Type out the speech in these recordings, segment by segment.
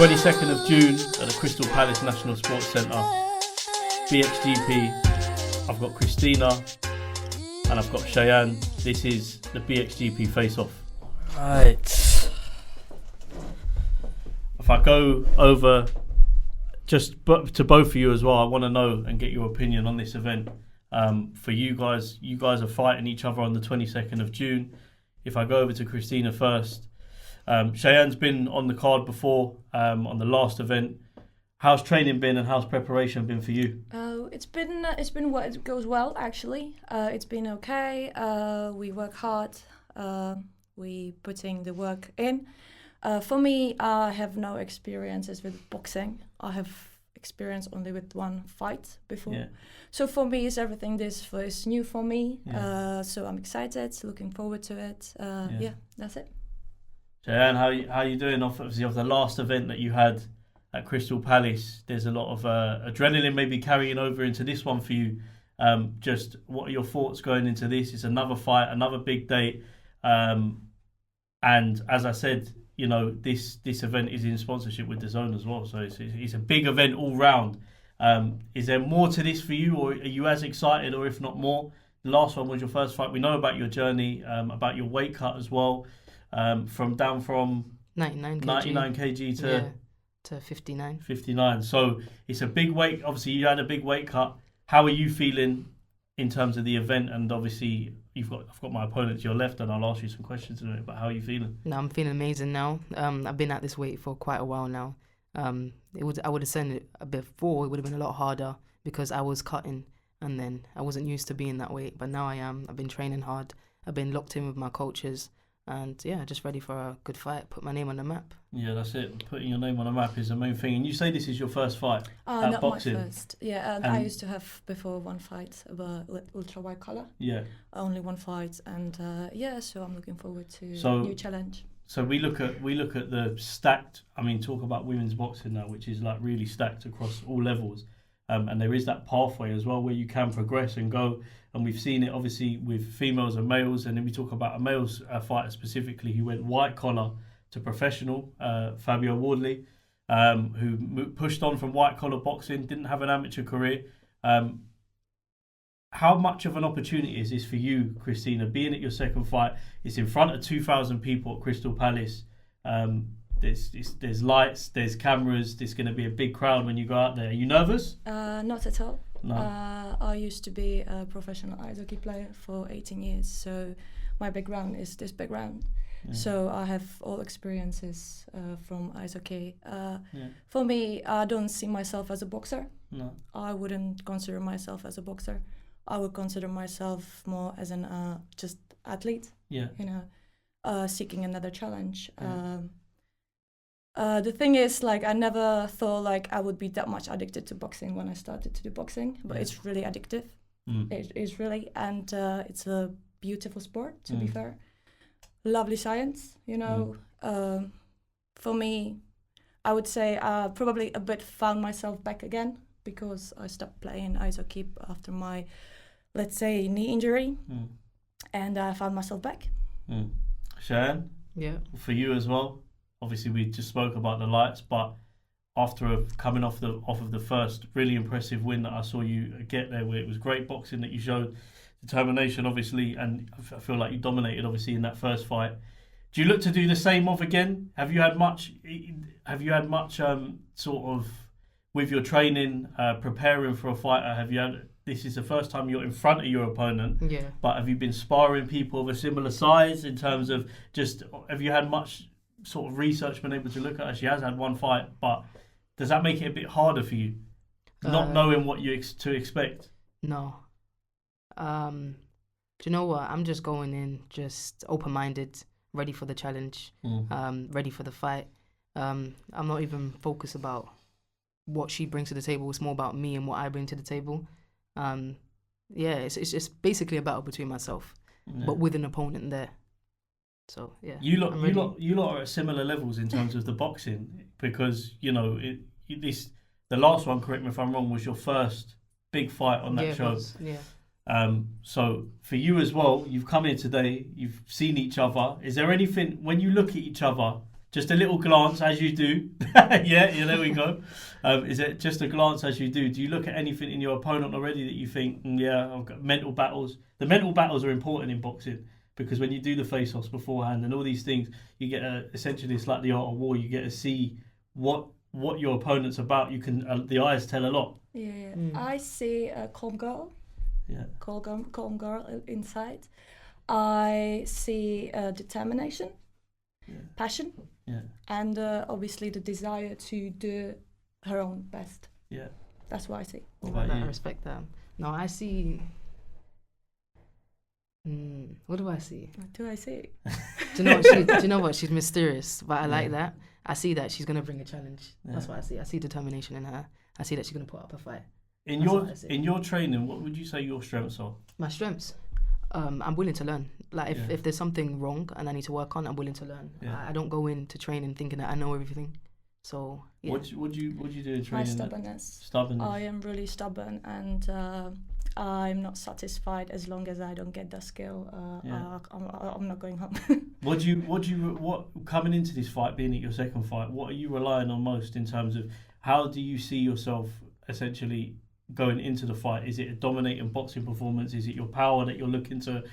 22nd of June at the Crystal Palace National Sports Centre, BXGP. I've got Christina and I've got Cheyenne. This is the BXGP face-off. Right. If I go over just to both of you as well, I want to know and get your opinion on this event. For you guys are fighting each other on the 22nd of June. If I go over to Christina first, Cheyenne's been on the card before on the last event. How's training been and how's preparation been for you? It's been it goes well actually. It's been okay. We work hard. We putting the work in. For me, I have no experiences with boxing. I have experience only with one fight before. Yeah. So for me, everything this is new for me. Yeah. So I'm excited, looking forward to it. Yeah, that's it. Cheyenne, how you doing off the last event that you had at Crystal Palace? There's a lot of adrenaline maybe carrying over into this one for you. Just what are your thoughts going into this? It's another fight, another big date. And as I said, you know, this event is in sponsorship with DAZN as well. So it's a big event all round. Is there more to this for you, or are you as excited, or if not more? The last one was your first fight. We know about your journey, about your weight cut as well, from 99 kg to 59. 59. So it's a big weight. Obviously, you had a big weight cut. How are you feeling in terms of the event? And obviously, I've got my opponent to your left, and I'll ask you some questions in it. But how are you feeling? No, I'm feeling amazing now. I've been at this weight for quite a while now. I would have said it before. It would have been a lot harder because I was cutting, and then I wasn't used to being that weight. But now I am. I've been training hard. I've been locked in with my coaches, and yeah, just ready for a good fight. Put my name on the map. Yeah, that's it. Putting your name on the map is the main thing. And you say this is your first fight at not boxing. My first. Yeah, I used to have before one fight with ultra white collar. Yeah. Only one fight, and so I'm looking forward to new challenge. So we look at the stacked. I mean, talk about women's boxing now, which is like really stacked across all levels, and there is that pathway as well where you can progress and go. And we've seen it obviously with females and males, and then we talk about a males fighter specifically who went white collar to professional, Fabio Wardley, who pushed on from white collar boxing, didn't have an amateur career. How much of an opportunity is this for you, Christina, being at your second fight? It's in front of 2,000 people at Crystal Palace. There's lights, there's cameras. There's going to be a big crowd when you go out there. Are you nervous? Not at all. No. I used to be a professional ice hockey player for 18 years, so my background is this background. Yeah. So I have all experiences from ice hockey. For me, I don't see myself as a boxer. No. I wouldn't consider myself as a boxer. I would consider myself more as an just athlete. Yeah. You know, seeking another challenge. Yeah. The thing is, like, I never thought like I would be that much addicted to boxing when I started to do boxing, but it's really addictive. It is really, and it's a beautiful sport, to be fair. Lovely science, you know. For me, I would say probably a bit found myself back again because I stopped playing ice hockey after my, let's say, knee injury, and I found myself back. Cheyenne? Yeah. For you as well. Obviously, we just spoke about the lights, but after coming off of the first really impressive win that I saw you get there, where it was great boxing that you showed, determination, obviously, and I feel like you dominated, obviously, in that first fight. Do you look to do the same off again? Have you had much sort of with your training, preparing for a fighter? This is the first time you're in front of your opponent. Yeah. But have you been sparring people of a similar size in terms of have you had much sort of research, been able to look at her? She has had one fight, but does that make it a bit harder for you, not knowing what to expect? No. Do you know what? I'm just going in, just open-minded, ready for the challenge, ready for the fight. I'm not even focused about what she brings to the table. It's more about me and what I bring to the table. It's just basically a battle between myself, but with an opponent there. So yeah, you lot are at similar levels in terms of the boxing, because you know the last one, correct me if I'm wrong, was your first big fight on that show. So for you as well, you've come here today, you've seen each other. Is there anything when you look at each other just a little glance as you do. Yeah, there we go. Is it just a glance as you do? Do you look at anything in your opponent already that you think, yeah, I've got mental battles? The mental battles are important in boxing because when you do the face-offs beforehand and all these things, you get essentially it's like the art of war. You get to see what your opponent's about. You can the eyes tell a lot. Yeah. I see a calm girl. Yeah. Calm girl inside. I see determination, passion, and obviously the desire to do her own best. Yeah. That's what I see. What about you? I respect that. No, I see. What do I see? What do I see? Do you know what? She's mysterious, but I like that. I see that she's gonna bring a challenge. That's what I see. I see determination in her. I see that she's gonna put up a fight. In your training, what would you say your strengths are? My strengths. I'm willing to learn. Like if there's something wrong and I need to work on, I'm willing to learn. I don't go into training thinking that I know everything. So yeah. What do you do in training? My stubbornness. I am really stubborn, and I'm not satisfied as long as I don't get the skill. I'm not going home. What coming into this fight, being at your second fight, what are you relying on most in terms of how do you see yourself essentially going into the fight? Is it a dominating boxing performance? Is it your power that you're looking to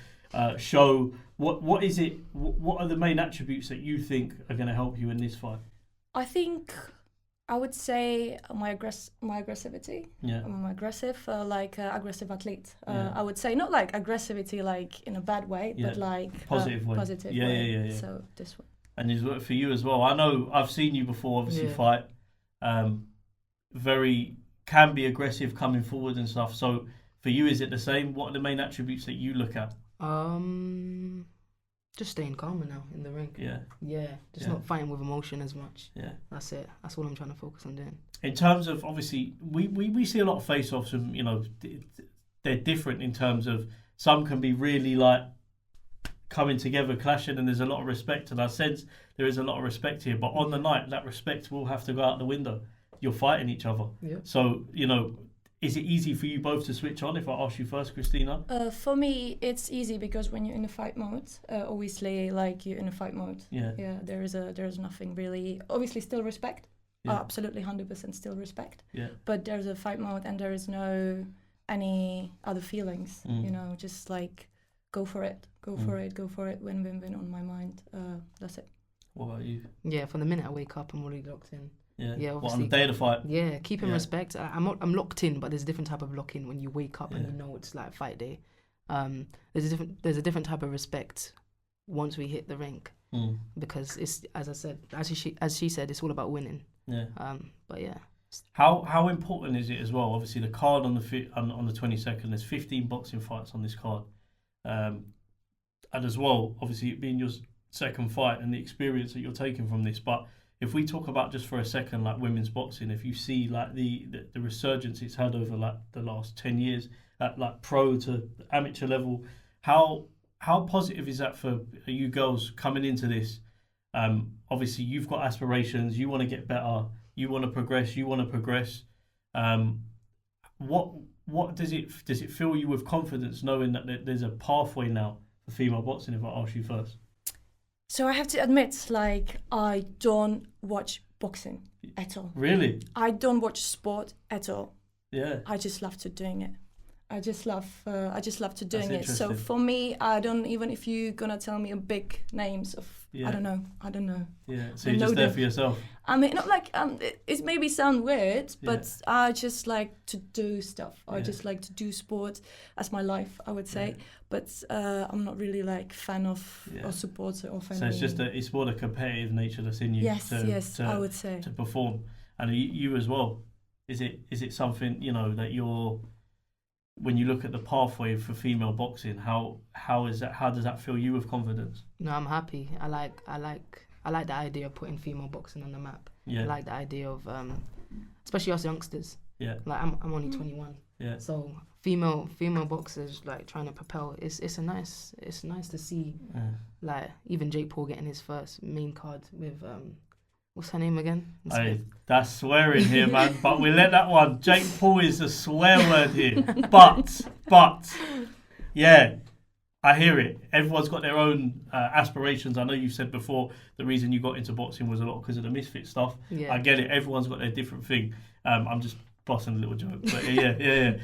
show? What is it? What are the main attributes that you think are going to help you in this fight? I think I would say my aggressivity. Yeah. I'm aggressive, aggressive athlete. I would say not like aggressivity like in a bad way, but like positive way. Positive yeah, way. Yeah. So this one. And is for you as well. I know I've seen you before. Obviously, fight. Can be aggressive coming forward and stuff. So for you, is it the same? What are the main attributes that you look at? Just staying calmer now in the ring. Just not fighting with emotion as much. That's it. That's what I'm trying to focus on doing. In terms of obviously we see a lot of face-offs and they're different in terms of some can be really like coming together, clashing, and there's a lot of respect, and I sense there is a lot of respect here, but on the night that respect will have to go out the window. You're fighting each other. So is it easy for you both to switch on? If I ask you first, Christina. For me, it's easy because when you're in a fight mode, obviously, like you're in a fight mode. There is nothing really. Obviously, still respect. Absolutely, 100% still respect. But there's a fight mode, and there is no any other feelings. Just like go for it, go for it. Win on my mind. That's it. What about you? Yeah, from the minute I wake up, I'm already locked in. Yeah, what, on the day of the fight? Yeah, keeping respect. I'm locked in, but there's a different type of lock-in when you wake up and you know it's like fight day. There's a different type of respect once we hit the ring, because it's, as I said, as she said, it's all about winning. But yeah. How important is it as well? Obviously, the card on the 22nd. There's 15 boxing fights on this card, and as well, obviously, it being your second fight and the experience that you're taking from this, but if we talk about just for a second, like women's boxing, if you see like the resurgence it's had over like the last 10 years at like pro to amateur level, how positive is that for you girls coming into this? Obviously, you've got aspirations. You want to get better. You want to progress. What does it fill you with confidence knowing that there's a pathway now for female boxing? If I ask you first. So I have to admit, like, I don't watch boxing at all. Really? I don't watch sport at all. Yeah. I just love to doing it. I just love to doing it. So for me, I don't, even if you're gonna tell me a big names of, I don't know. Yeah. So you're just there for yourself. I mean, not like it maybe sound weird, but I just like to do stuff. I just like to do sport as my life, I would say. But I'm not really like fan of or supporter of any. So it's more the competitive nature that's in you. Yes, I would say, to perform. And you as well. Is it something that you're, when you look at the pathway for female boxing, how does that fill you with confidence? No, I'm happy. I like the idea of putting female boxing on the map. I like the idea of especially us youngsters. Like I'm only 21. So female boxers like trying to propel. It's nice to see. Like even Jake Paul getting his first main card with what's her name again? Hey, that's swearing here, man. But we let that one. Jake Paul is a swear word here. But yeah, I hear it. Everyone's got their own aspirations. I know you said before the reason you got into boxing was a lot because of the misfit stuff. Yeah. I get it. Everyone's got their different thing. I'm just busting a little joke, but yeah.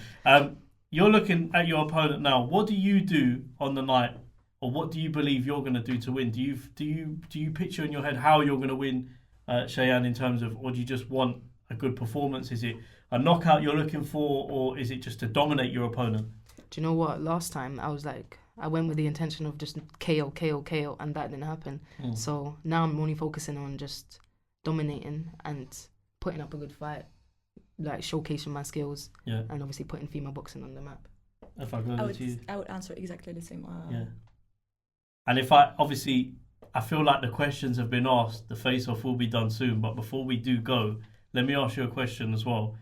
You're looking at your opponent now. What do you do on the night, or what do you believe you're going to do to win? Do you picture in your head how you're going to win, Cheyenne, in terms of, or do you just want a good performance? Is it a knockout you're looking for, or is it just to dominate your opponent? Do you know what? Last time I went with the intention of just KO, and that didn't happen. So now I'm only focusing on just dominating and putting up a good fight, like showcasing my skills, and obviously putting female boxing on the map. If I go over to you, I would answer exactly the same. Yeah. And I feel like the questions have been asked. The face-off will be done soon. But before we do go, let me ask you a question as well.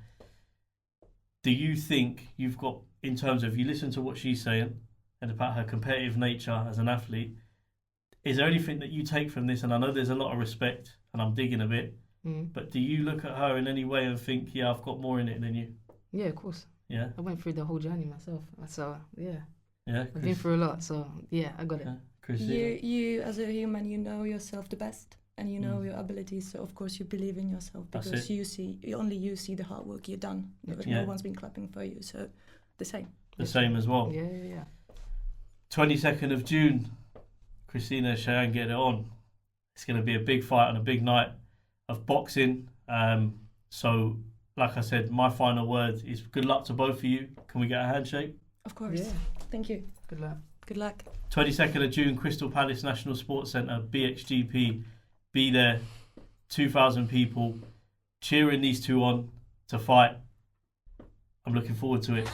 Do you think you've got, in terms of, you listen to what she's saying and about her competitive nature as an athlete, is there anything that you take from this? And I know there's a lot of respect, and I'm digging a bit, but do you look at her in any way and think, yeah, I've got more in it than you? Yeah, of course. Yeah. I went through the whole journey myself, so yeah. Yeah. I've been through a lot, so yeah, I got it. You as a human, you know yourself the best, and you know your abilities. So of course you believe in yourself because you see the hard work you've done. No one's been clapping for you, so the same. The same as well. Yeah. 22nd of June, Christina Cheyenne, get it on. It's going to be a big fight and a big night of boxing. So, like I said, my final word is good luck to both of you. Can we get a handshake? Of course. Yeah. Thank you. Good luck. Good luck. 22nd of June, Crystal Palace National Sports Centre, BXGP. Be there. 2,000 people cheering these two on to fight. I'm looking forward to it.